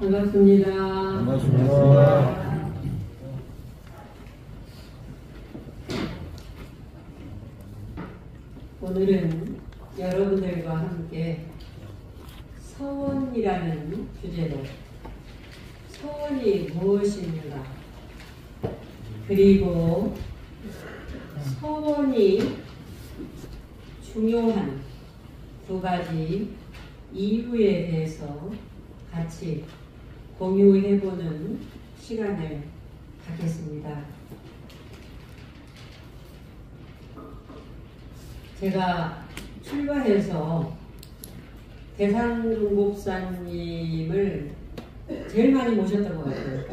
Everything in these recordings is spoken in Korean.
반갑습니다. 반갑습니다. 오늘은 여러분들과 함께 서원이라는 주제로 서원이 무엇인가, 그리고 서원이 중요한 두 가지 이유에 대해서 같이 공유해보는 시간을 갖겠습니다. 제가 출발해서 대산종법사님을 제일 많이 모셨던 것 같아요.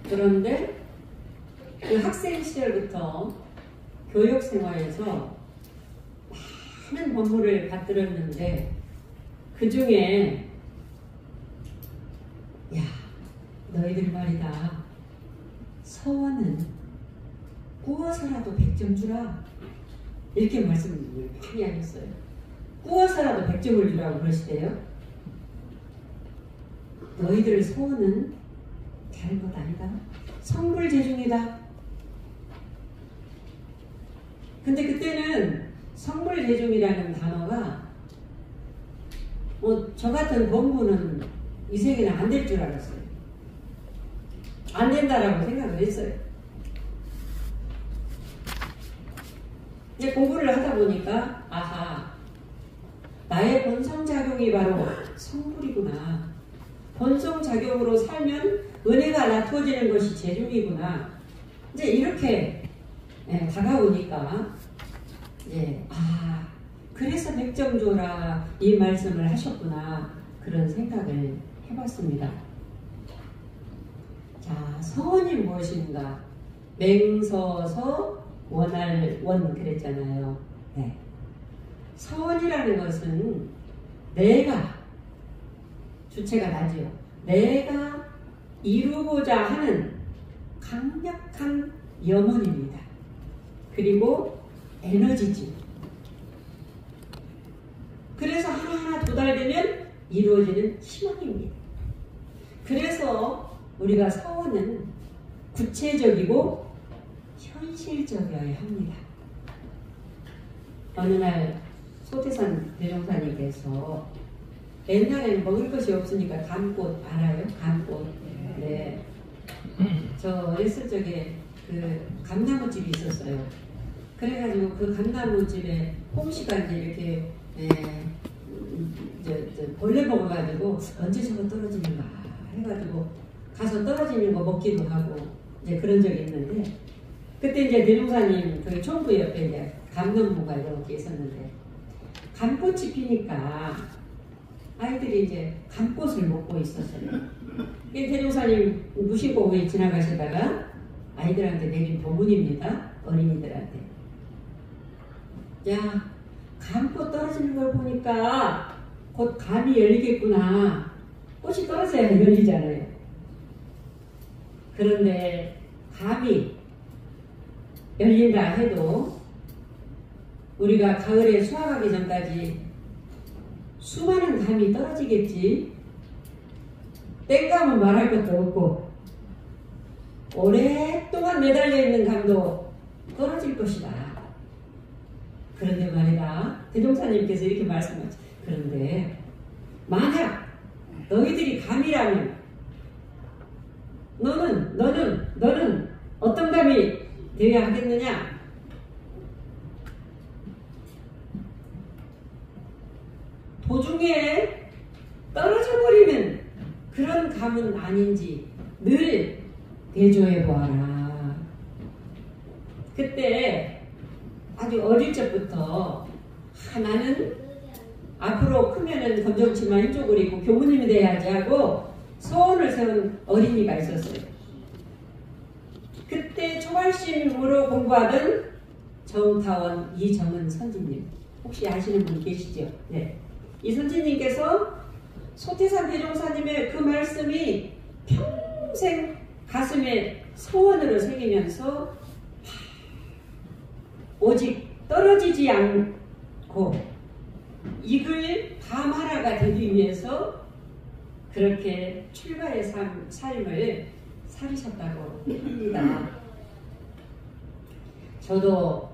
그런데 그 학생 시절부터 교육생활에서 많은 법문을 받들었는데 그 중에 야, 너희들 말이다. 서원은 구워서라도 100점 주라. 이렇게 말씀을 많이 하셨어요. 구워서라도 100점을 주라고 그러시대요. 너희들 소원은 다른 것 아니다. 성불재중이다. 근데 그때는 성불재중이라는 단어가 저 같은 공부는 이 세계는 안 될 줄 알았어요. 안 된다라고 생각을 했어요. 근데 공부를 하다 보니까 아하, 나의 본성작용이 바로 성불이구나. 본성작용으로 살면 은혜가 나투어지는 것이 재중이구나. 이제 이렇게 다가오니까 이제 그래서 100점 줘라 이 말씀을 하셨구나, 그런 생각을 해봤습니다. 자, 서원이 무엇인가? 맹서서 원할원 그랬잖아요. 네. 서원이라는 것은 내가, 주체가 나지요. 내가 이루고자 하는 강력한 염원입니다. 그리고 에너지지. 그래서 하나하나 도달되면 이루어지는 희망입니다. 그래서 우리가 서원은 구체적이고 현실적이어야 합니다. 어느 날 소태산 대종사님께서 옛날에는 먹을 것이 없으니까 감꽃 알아요? 감꽃. 네. 저 어렸을 적에 그 감나무집이 있었어요. 그래가지고 그 감나무집에 홍시가 이제 이렇게 벌레 먹어가지고 언제 저거 떨어지는가 해가지고 가서 떨어지는 거 먹기도 하고 이제 그런 적이 있는데, 그때 이제 대종사님 그 총부 옆에 이제 감나무가 이렇게 있었는데 감꽃이 피니까 아이들이 이제 감꽃을 먹고 있었어요. 대종사님 무심코 왜 지나가시다가 아이들한테 내린 법문입니다. 어린이들한테. 야, 감꽃 떨어지는 걸 보니까 곧 감이 열리겠구나. 꽃이 떨어져야 열리잖아요. 그런데 감이 열린다 해도 우리가 가을에 수확하기 전까지 수많은 감이 떨어지겠지. 땡감은 말할 것도 없고 오랫동안 매달려 있는 감도 떨어질 것이다. 그런데 말이다, 대종사님께서 이렇게 말씀하죠. 그런데 만약 너희들이 감이라면 너는 어떤 감이 되어야 하겠느냐? 도중에 떨어져 버리는 그런 감은 아닌지 늘 대조해 보아라. 그때 아주 어릴 적부터 나는 앞으로 크면은 검정치마 흰쪽을 입고 교무님이 돼야지 하고 소원을 세운 어린이가 있었어요. 그때 초발심으로 공부하던 정타원 이정은 선지님, 혹시 아시는 분 계시죠? 네. 이 선지님께서 소태산 대종사님의 그 말씀이 평생 가슴에 소원으로 새기면서 오직 떨어지지 않고 이글 감하라가 되기 위해서 그렇게 출가의 삶을 살으셨다고 합니다. 저도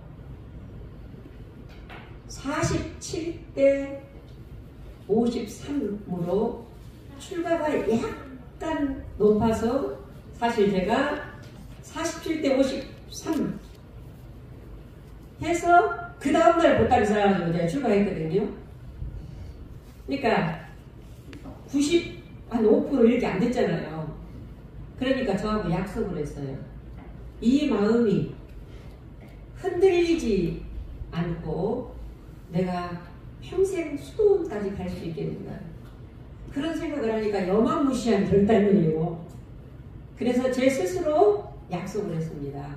47대 53으로 출가가 약간 높아서 사실 제가 47대 53 해서 그 다음날 보따리 싸가지고 제가 출가했거든요. 그러니까 95% 이렇게 안 됐잖아요. 그러니까 저하고 약속을 했어요. 이 마음이 흔들리지 않고 내가 평생 수도원까지 갈 수 있겠는가. 그런 생각을 하니까 여마무시한 결단이에요. 그래서 제 스스로 약속을 했습니다.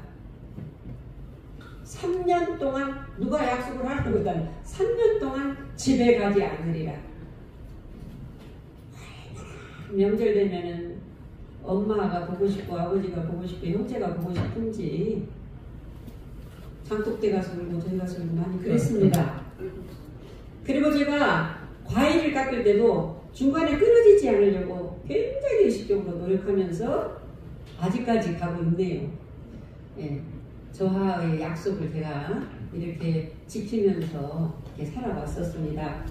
3년 동안 누가 약속을 하는보다는 3년 동안 집에 가지 않으리라. 명절 되면은 엄마가 보고 싶고 아버지가 보고 싶고 형제가 보고 싶은지 장독대 가서 울고 저희 가서 울고 많이 그랬습니다. 그리고 제가 과일을 깎을 때도 중간에 끊어지지 않으려고 굉장히 의식적으로 노력하면서 아직까지 가고 있네요. 예, 저와의 약속을 제가 이렇게 지키면서 이렇게 살아왔었습니다.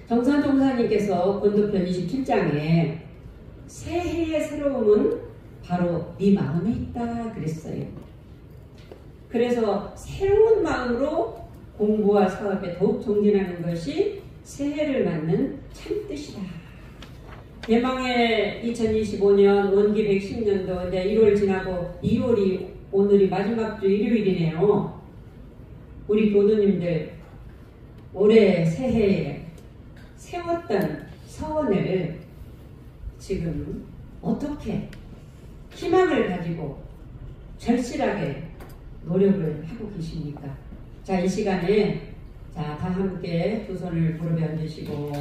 정산종사님께서 권도편 27장에 새해의 새로움은 바로 네 마음에 있다 그랬어요. 그래서 새로운 마음으로 공부와 사업에 더욱 정진하는 것이 새해를 맞는 참뜻이다. 대망의 2025년 원기 110년도 이제 1월 지나고 2월이 오늘이 마지막 주 일요일이네요. 우리 교도님들 올해 새해에 세웠던 서원을 지금 어떻게 희망을 가지고 절실하게 노력을 하고 계십니까? 자, 이 시간에 다 함께 두 손을 무릎에 얹으시고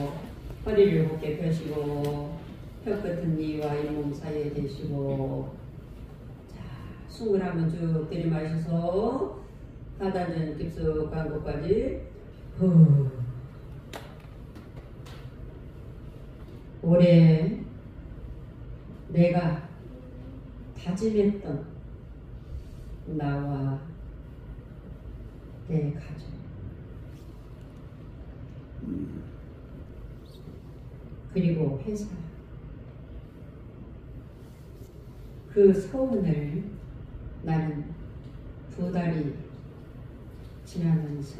허리를 곧게 펴시고 혀끝은 이와 잇몸 사이에 대시고 자, 숨을 한번 쭉 들이마셔서 하단전 깊숙한 곳까지 올해 내가 다짐했던 나와 내 가족 그리고 회사 그 소원을 나는 2달이 지나면서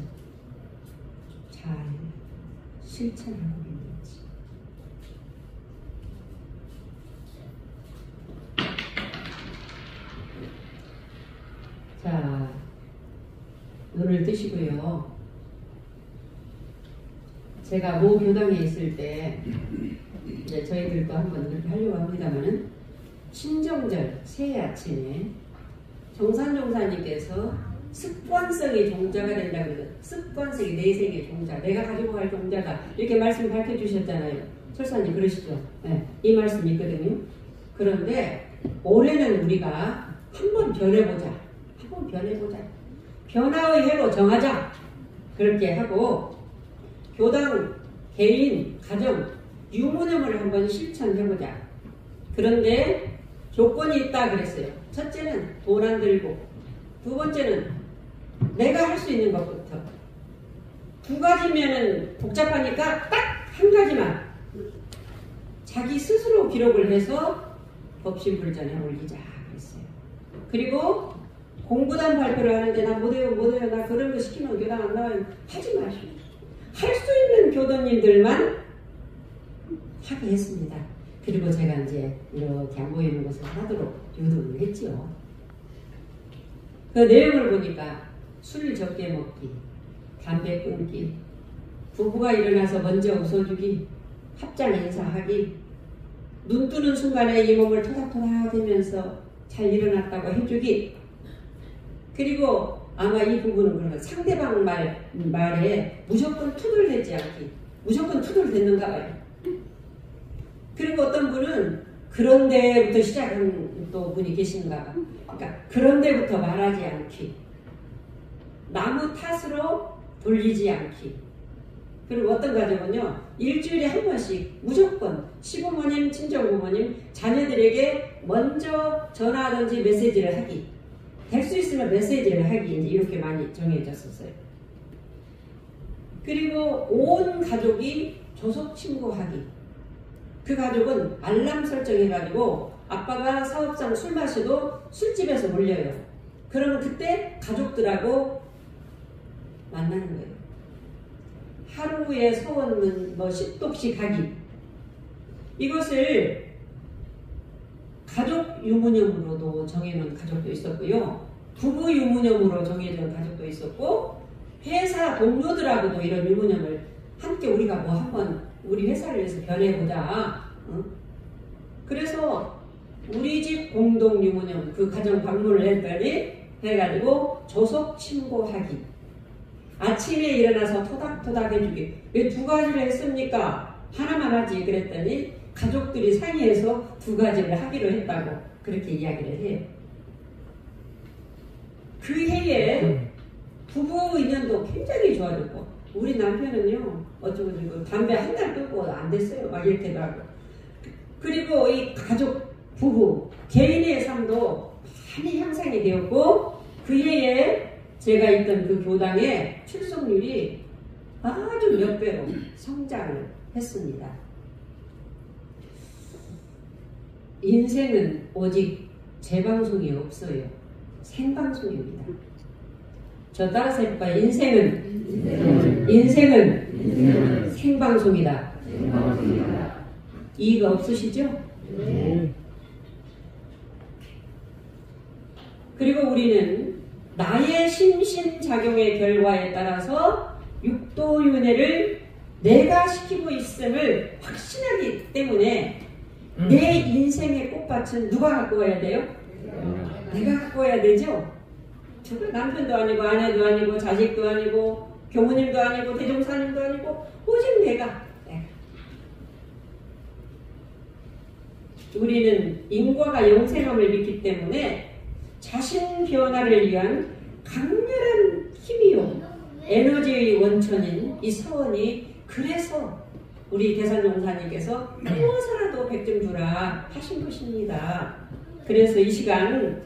잘 실천하고 있는지 자, 눈을 뜨시고요. 제가 모 교당에 있을 때 이제 저희들도 한번 그렇게 하려고 합니다만은 신정절 새해 아침에 정산종사님께서 습관성의 종자가 된다고 해서 습관성의 내생의 종자, 내가 가지고 갈 종자다 이렇게 말씀 밝혀주셨잖아요. 철사님 그러시죠? 네, 이 말씀이 있거든요. 그런데 올해는 우리가 한번 변해보자. 한번 변해보자. 변화의 해로 정하자. 그렇게 하고 교당, 개인, 가정, 유무념을 한번 실천해보자. 그런데 조건이 있다 그랬어요. 첫째는 돈 안 들고, 두 번째는 내가 할 수 있는 것부터. 2가지면은 복잡하니까 딱 한 가지만 자기 스스로 기록을 해서 법신불전에 올리자 그랬어요. 그리고 공부단 발표를 하는데 나 못해요 나 그런 거 시키면 교당 안 나와요. 하지 마시오. 할 수 있는 교도님들만 하게 했습니다. 그리고 제가 이제 이렇게 안 보이는 것을 하도록 유도를 했지요. 그 내용을 보니까 술 적게 먹기, 담배 끊기, 부부가 일어나서 먼저 웃어주기, 합장 인사하기, 눈 뜨는 순간에 이 몸을 토닥토닥 대면서 잘 일어났다고 해주기. 그리고 아마 이 부분은 그런 거 상대방 말에 무조건 투덜대지 않기. 무조건 투덜댔는가 봐요. 그리고 어떤 분은 그런데부터 시작한 또 분이 계신가 봐. 그러니까 그런데부터 말하지 않기. 나무 탓으로 돌리지 않기. 그리고 어떤 가족은요, 일주일에 한 번씩 무조건 시부모님, 친정부모님, 자녀들에게 먼저 전화하든지 메시지를 하기. 될 수 있으면 메시지를 하기. 이제 이렇게 많이 정해졌었어요. 그리고 온 가족이 조속 친구하기. 그 가족은 알람 설정해가지고 아빠가 사업상 술 마셔도 술집에서 몰려요. 그러면 그때 가족들하고 만나는 거예요. 하루에 소원은 뭐 10독씩 하기. 이것을 가족 유무념으로도 정해놓은 가족도 있었고요. 부부 유무념으로 정해진 가족도 있었고, 회사 동료들하고도 이런 유무념을 함께 우리가 뭐 한번 우리 회사를 위해서 변해보자. 그래서 우리 집 공동 유무념 그 가정 방문을 했더니 해가지고 조속 친구하기. 아침에 일어나서 토닥토닥 해주기. 왜 두 가지를 했습니까? 하나만 하지 그랬더니 가족들이 상의해서 두 가지를 하기로 했다고 그렇게 이야기를 해요. 그 해에 부부 인연도 굉장히 좋아졌고, 우리 남편은요 어쩌고 담배 한 달 끊고 안 됐어요. 막 이렇게도 하고. 그리고 이 가족 부부 개인의 삶도 많이 향상이 되었고, 그 해에 제가 있던 그 교당의 출석률이 아주 몇 배로 성장을 했습니다. 인생은 오직 재방송이 없어요. 생방송입니다. 저 따라서 해볼까요? 인생은 생방송이다. 이해가 없으시죠? 네. 그리고 우리는 나의 심신작용의 결과에 따라서 육도윤회를 내가 시키고 있음을 확신하기 때문에 내 인생의 꽃밭은 누가 갖고 와야 돼요? 내가 갖고 와야 되죠? 남편도 아니고 아내도 아니고 자식도 아니고 교무님도 아니고 대종사님도 아니고 오직 내가. 우리는 인과가 영생함을 믿기 때문에 자신 변화를 위한 강렬한 힘이요 에너지의 원천인 이 서원이, 그래서 우리 대산종사님께서 무엇이라도 100점 주라 하신 것입니다. 그래서 이 시간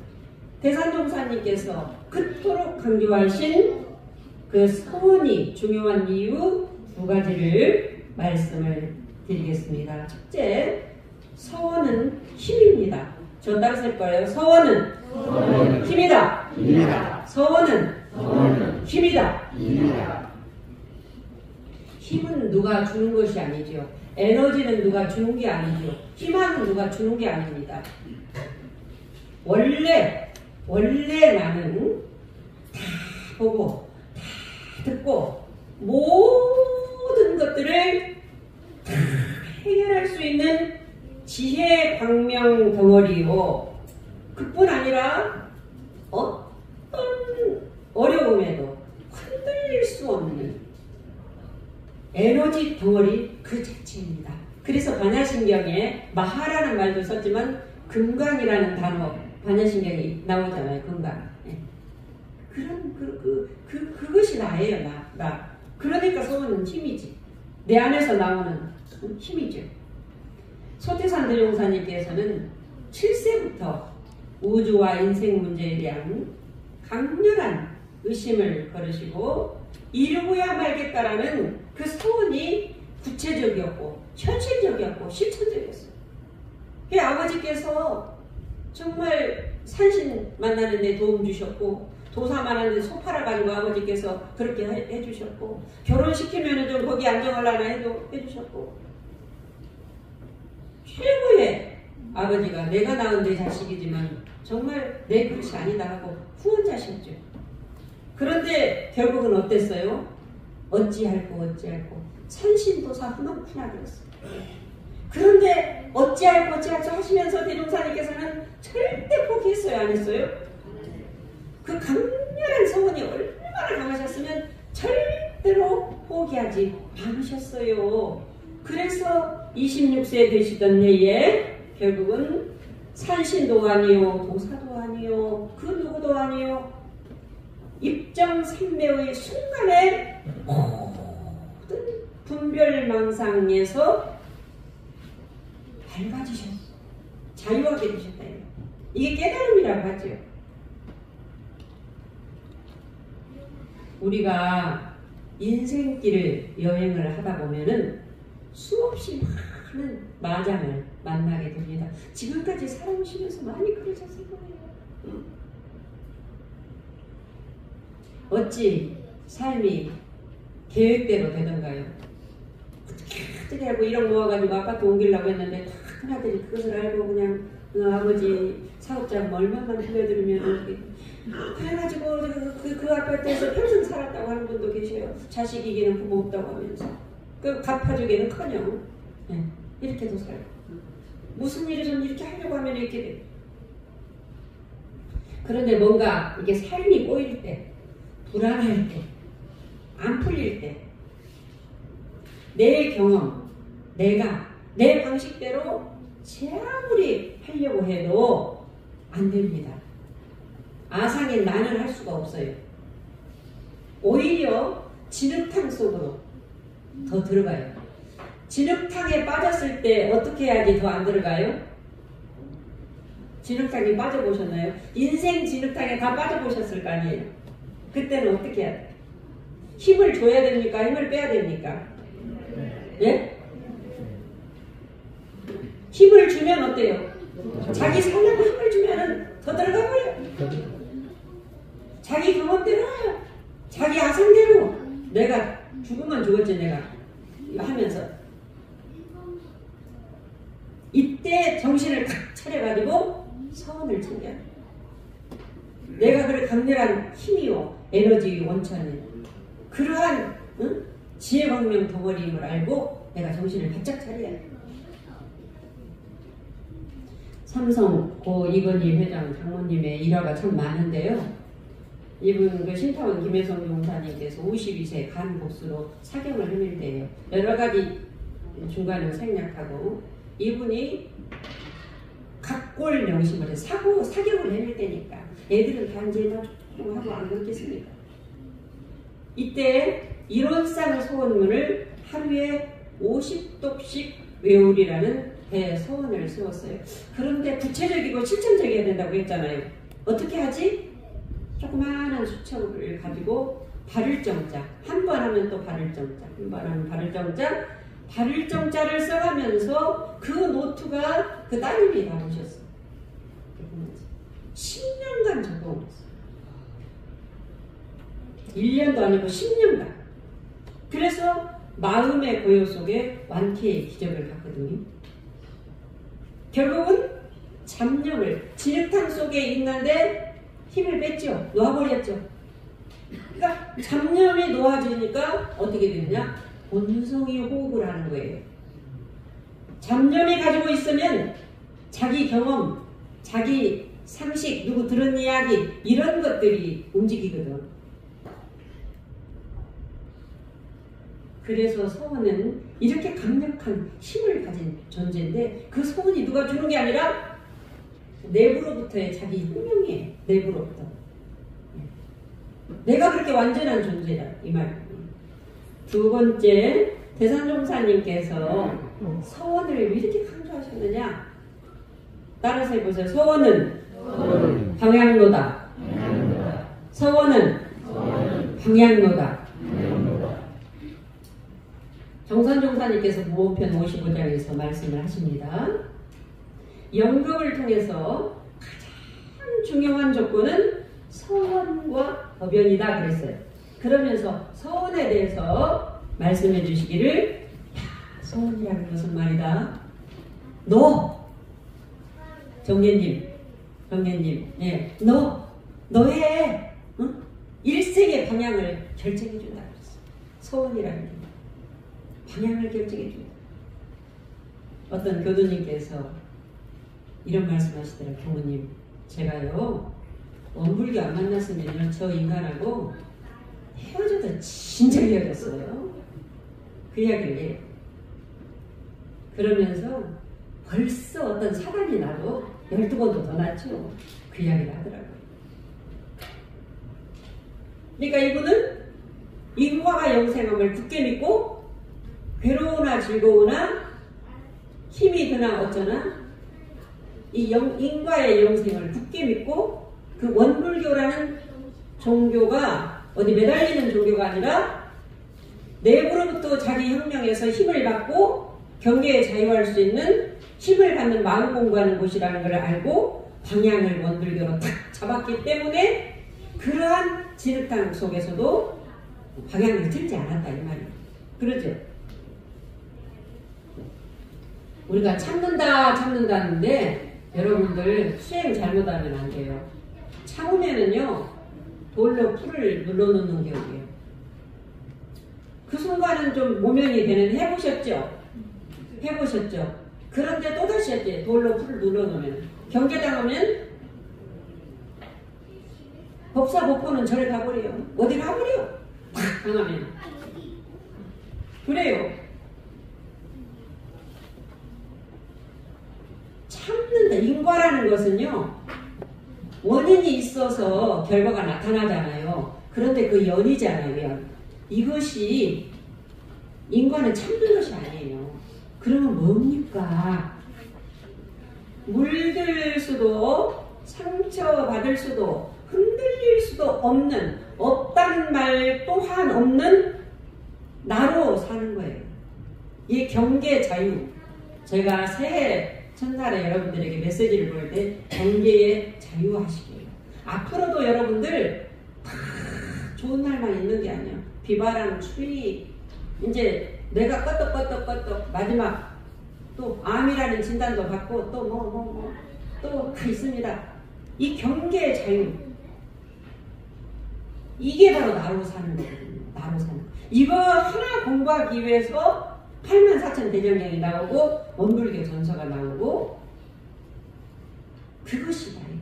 대산종사님께서 그토록 강조하신 그 서원이 중요한 이유 두 가지를 말씀을 드리겠습니다. 첫째, 서원은 힘입니다. 저 따라서 할 거예요. 서원은 힘이다. 서원은 힘이다. 힘은 누가 주는 것이 아니죠. 에너지는 누가 주는 게 아니죠. 힘은 누가 주는 게 아닙니다. 원래 나는 다 보고 다 듣고 모든 것들을 다 해결할 수 있는 지혜 광명 덩어리요. 그뿐 아니라 어떤 어려움에도 흔들릴 수 없는 에너지 덩어리 그 자체입니다. 그래서 반야신경에 마하라는 말도 썼지만 금강이라는 단어 반야신경이 나오잖아요. 금강. 네. 그것이 나예요. 나. 그러니까 서원은 힘이지. 내 안에서 나오는 힘이죠. 소태산 대종사님께서는 7세부터 우주와 인생 문제에 대한 강렬한 의심을 걸으시고 이루어야 말겠다라는 그 소원이 구체적이었고 현실적이었고 실천적이었어요. 그 아버지께서 정말 산신 만나는 데 도움 주셨고 도사 만나는 데 소 팔아가지고 아버지께서 그렇게 해주셨고 결혼시키면 좀 거기 안정하려나 해주셨고 최고의 아버지가 내가 낳은 내 자식이지만 정말 내 그릇이 아니다 하고 후원자셨죠. 그런데 결국은 어땠어요? 어찌할꼬 산신도사 후만푸나 그랬어요. 그런데 어찌할꼬 하시면서 대종사님께서는 절대 포기했어요? 안 했어요? 그 강렬한 서원이 얼마나 강하셨으면 절대로 포기하지 않으셨어요. 그래서 26세 되시던 해에 결국은 산신도 아니요 도사도 아니요 그 누구도 아니요 입정삼매의 순간에 모든 분별망상에서 밝아지셨어. 자유하게 되셨다. 이게 깨달음이라고 하죠. 우리가 인생길을 여행을 하다 보면은 수없이 많은 마장을 만나게 됩니다. 지금까지 살아오시면서 많이 그러셨을 거예요. 어찌 삶이 계획대로 되던가요? 어떻게 하고 1억 모아가지고 아파트 옮기려고 했는데 다 큰아들이 그것을 알고 그냥 아버지 사업장 얼마만 빌려드리면 그래가지고 그 아파트에서 평생 살았다고 하는 분도 계셔요. 자식이기는 부모 없다고 하면서 그 갚아주기는커녕 이렇게도 살고 무슨 일을 좀 이렇게 하려고 하면 이렇게 돼. 그런데 뭔가 이게 삶이 꼬일 때 불안할 때 안 풀릴 때 내 경험 내가 내 방식대로 제 아무리 하려고 해도 안 됩니다. 아상인 나는 할 수가 없어요. 오히려 진흙탕 속으로 더 들어가요. 진흙탕에 빠졌을 때 어떻게 해야지 더 안 들어가요? 진흙탕에 빠져보셨나요? 인생 진흙탕에 다 빠져보셨을 거 아니에요? 그때는 어떻게 해야 돼요? 힘을 줘야 됩니까? 힘을 빼야 됩니까? 예? 힘을 주면 어때요? 자기 살려고 힘을 주면 더 들어가 버려요. 자기 경험대로 자기 아상대로 내가 죽으면 죽었지 내가 하면서 이때 정신을 탁 차려가지고 서원을 챙겨. 내가 그래 강렬한 힘이요 에너지 원천이 그러한 지혜광명 덩어리임을 알고 내가 정신을 바짝 차려야 돼. 삼성 고 이건희 회장 장모님의 일화가 참 많은데요. 이분 그 신타원 김혜성 용사님께서 52세 간 복수로 사경을 헤맬 여러 가지 중간을 생략하고 이분이 각골 명심을 해서 사경을 헤맬 때니까 애들은 단지에다 조금 하고 안 그렇겠습니까? 이때 일원상 소원문을 하루에 50독씩 외우리라는 대소원을 세웠어요. 그런데 구체적이고 실천적이어야 된다고 했잖아요. 어떻게 하지? 조그마한 수첩을 가지고 발을정자 한 번 하면 또 발을정자 한 번 하면 발을정자 발을정자를 써가면서 그 노트가 그 따님이 다 보셨어. 10년간 적응을 했어. 1년도 아니고 10년간. 그래서 마음의 고요 속에 완쾌의 기적을 봤거든요. 결국은 잡념을 진흙탕 속에 있는데 힘을 뺐죠. 놓아버렸죠. 그러니까 잡념이 놓아지니까 어떻게 되느냐? 본성이 호흡을 하는 거예요. 잡념이 가지고 있으면 자기 경험, 자기 상식, 누구 들은 이야기 이런 것들이 움직이거든. 그래서 소원은 이렇게 강력한 힘을 가진 존재인데 그 소원이 누가 주는 게 아니라 내부로부터의 자기 운명이에요. 내부로부터. 내가 그렇게 완전한 존재다. 이 말. 두 번째, 대산종사님께서 소원을 왜 이렇게 강조하셨느냐? 따라서 해보세요. 소원은 방향로다. 소원은 방향로다. 정선종사님께서 무호편 55장에서 말씀을 하십니다. 연극을 통해서 가장 중요한 조건은 서원과 법연이다 그랬어요. 그러면서 서원에 대해서 말씀해 주시기를 서원이라는 것은 말이다. 너 정예님 예, 너의 일생의 방향을 결정해 준다 그랬어요. 서원이라는 게 방향을 결정해 준다. 어떤 교도님께서 이런 말씀하시더라고요. 교무님, 제가요 원불교 안 만났으면 저 인간하고 헤어져도 진짜 헤어졌어요. 그 이야기를 해요. 그러면서 벌써 어떤 사단이 나도 12번도 더 났죠. 그 이야기를 하더라고요. 그러니까 이분은 인과가 영생함을 굳게 믿고 괴로우나 즐거우나 힘이 드나 어쩌나 이 인과의 영생을 굳게 믿고 그 원불교라는 종교가 어디 매달리는 종교가 아니라 내부로부터 자기 혁명에서 힘을 받고 경계에 자유할 수 있는 힘을 받는 마음 공부하는 곳이라는 걸 알고 방향을 원불교로 딱 잡았기 때문에 그러한 진흙탕 속에서도 방향을 틀지 않았다 이 말이에요. 그러죠? 우리가 참는다는데 여러분들 수행 잘못하면 안 돼요. 참으면은요 돌로 풀을 눌러놓는 격이에요. 그 순간은 좀 모면이 되는 해보셨죠? 해보셨죠? 그런데 또다시 했지. 돌로 풀을 눌러놓으면 경계당하면 법사법포는 절에 가버려요. 어디 가버려? 팍 당하면 그래요. 참는다. 인과라는 것은요 원인이 있어서 결과가 나타나잖아요. 그런데 그 연이잖아요. 이것이 인과는 참는 것이 아니에요. 그러면 뭡니까? 물들 수도 상처받을 수도 흔들릴 수도 없는 없다는 말 또한 없는 나로 사는 거예요. 이 경계 자유. 제가 새해 첫날에 여러분들에게 메시지를 보낼 때 경계에 자유하시게요. 앞으로도 여러분들 좋은 날만 있는 게 아니야. 비바람, 추위, 이제 내가 껐덕 마지막 또 암이라는 진단도 받고 또 또 있습니다. 이 경계의 자유. 이게 바로 나로 사는 거거든요. 나로 사는 거. 이거 하나 공부하기 위해서 84,000 대정령이 나오고 원불교 전서가 나오고 그것이 나예요.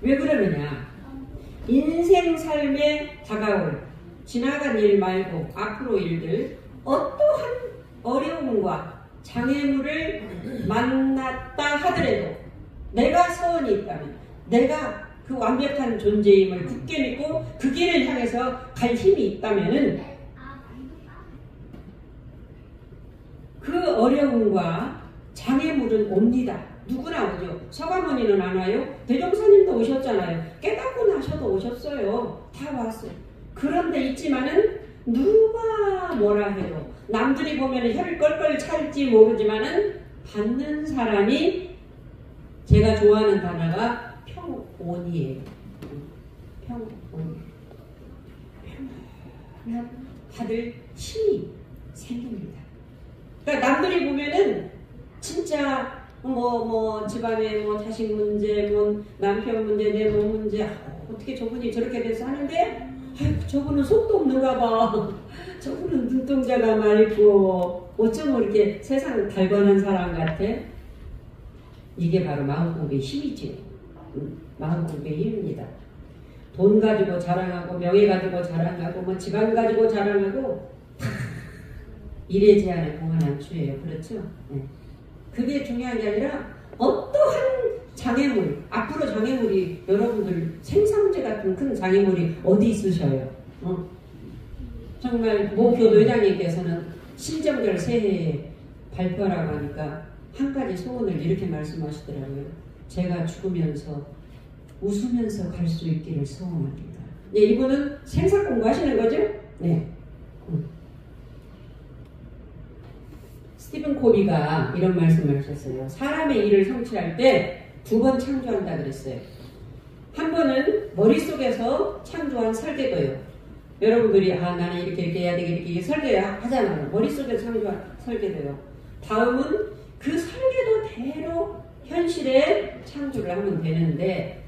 왜 그러느냐? 인생 삶에 다가올 지나간 일 말고 앞으로 일들 어떠한 어려움과 장애물을 만났다 하더라도 내가 서원이 있다면 내가 그 완벽한 존재임을 굳게 믿고 그 길을 향해서 갈 힘이 있다면은 그 어려움과 장애물은 옵니다. 누구나 오죠. 서가모니는 안 와요? 대종사님도 오셨잖아요. 깨닫고 나셔도 오셨어요. 다 왔어요. 그런데 있지만은 누가 뭐라 해도 남들이 보면 혀를 껄껄 찰지 모르지만은 받는 사람이 제가 좋아하는 단어가 평온이에요. 평온. 평온한 받을 힘이 생깁니다. 그러니까 남들이 보면은 진짜 집안에 자식 문제, 남편 문제, 내 몸 문제, 어떻게 저분이 저렇게 돼서 하는데, 아이고, 저분은 속도 없는가 봐. 저분은 눈동자가 맑고, 어쩜 이렇게 세상을 달관한 사람 같아? 이게 바로 마음공부의 힘이죠. 마음공부의 힘입니다. 돈 가지고 자랑하고, 명예 가지고 자랑하고, 집안 가지고 자랑하고, 일의 제한에 공헌한 추예요. 그렇죠? 네. 그게 중요한 게 아니라 어떠한 장애물, 앞으로 장애물이 여러분들 생상제 같은 큰 장애물이 어디 있으셔요? 정말 모 교도회장님께서는 신정절 새해에 발표라고 하니까 한 가지 소원을 이렇게 말씀하시더라고요. 제가 죽으면서 웃으면서 갈 수 있기를 소원합니다. 네, 이분은 생사 공부하시는 거죠? 네. 스티븐 코비가 이런 말씀을 하셨어요. 사람의 일을 성취할 때 두 번 창조한다 그랬어요. 한 번은 머릿속에서 창조한 설계도요. 여러분들이 나는 이렇게 해야 되게 이렇게 설계하잖아요. 머릿속에서 창조한 설계도요. 다음은 그 설계도대로 현실에 창조를 하면 되는데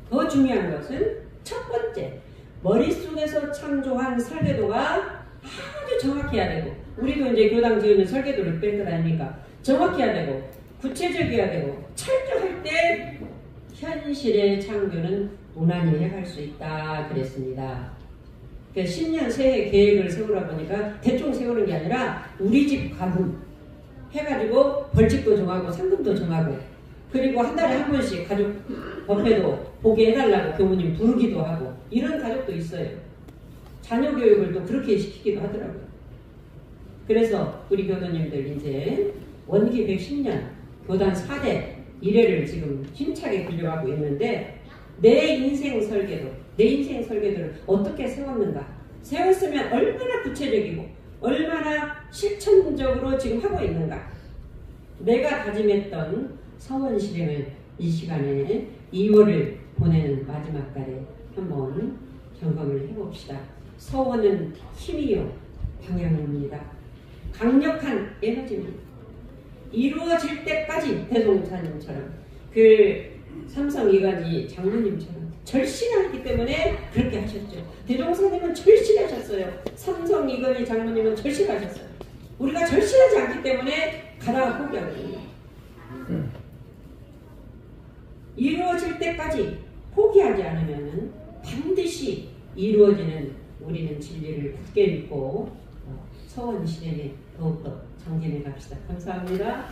더 중요한 것은 첫 번째 머릿속에서 창조한 설계도가 아주 정확해야 되고 우리도 이제 교당 지으면 설계도를 뺄 것 아닙니까? 정확해야 되고 구체적이어야 되고 철저할 때 현실의 창조는 무난히 해갈 수 있다 그랬습니다. 그러니까 신년 새해 계획을 세우라 보니까 대충 세우는 게 아니라 우리 집 가문 해가지고 벌칙도 정하고 상금도 정하고 그리고 한 달에 한 번씩 가족 법회도 보게 해달라고 교무님 부르기도 하고 이런 가족도 있어요. 자녀 교육을 또 그렇게 시키기도 하더라고요. 그래서 우리 교도님들 이제 원기 110년 교단 4대 1회를 지금 힘차게 굴려가고 있는데 내 인생 설계도를 어떻게 세웠는가, 세웠으면 얼마나 구체적이고 얼마나 실천적으로 지금 하고 있는가, 내가 다짐했던 서원 실행을 이 시간에 2월을 보내는 마지막 달에 한번 점검을 해봅시다. 서원은 힘이요 방향입니다. 강력한 에너지입니다. 이루어질 때까지 대종사님처럼 그 삼성 이간희 장로님처럼 절신하기 때문에 그렇게 하셨죠. 대종사님은 절신하셨어요. 삼성 이간희 장로님은 절신하셨어요. 우리가 절신하지 않기 때문에 가다가 포기하거든요. 이루어질 때까지 포기하지 않으면 반드시 이루어지는 우리는 진리를 굳게 믿고 서원 실행에 더욱더 정진해 갑시다. 감사합니다.